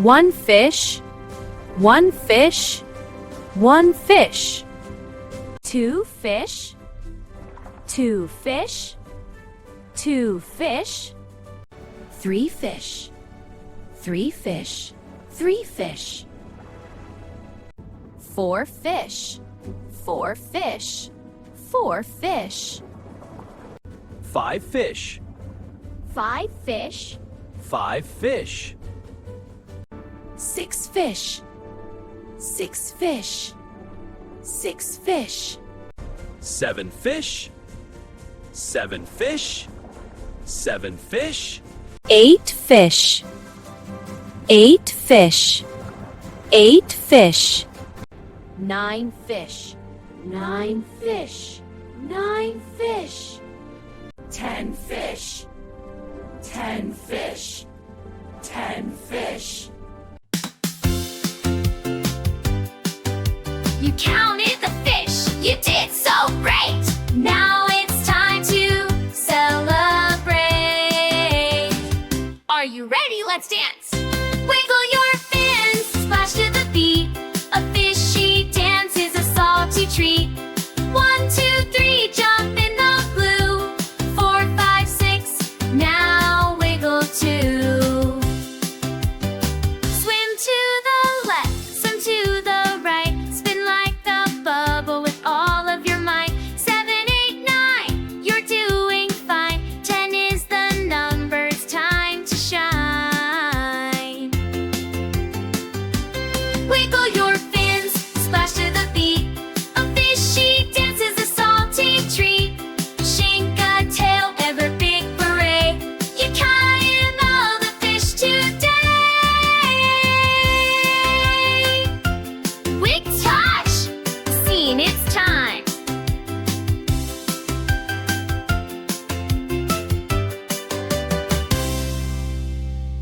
One fish, one fish, one fish. Two fish, two fish, two fish. Three fish, three fish, three fish. Four fish, four fish, four fish. Five fish, Five fish, five fish. six fish, six fish, six fish. Seven fish, seven fish, seven fish. Eight fish, eight fish, eight fish. Nine fish, nine fish, nine fish. 10 fish, 10 fish, 10 fish. You counted the fish, you did so great! Now it's time to celebrate! Are you ready? Let's dance! Wiggle your fins, splash to the beat. A fishy dance is a salty treat. 1, 2, 3, jump in the blue. 4, 5, 6, now wiggle too. Swim to the left, swim to the right. Spin like a bubble with all of your might. 7, 8, 9, you're doing fine. 10 is the number, it's time to shine. Wiggle your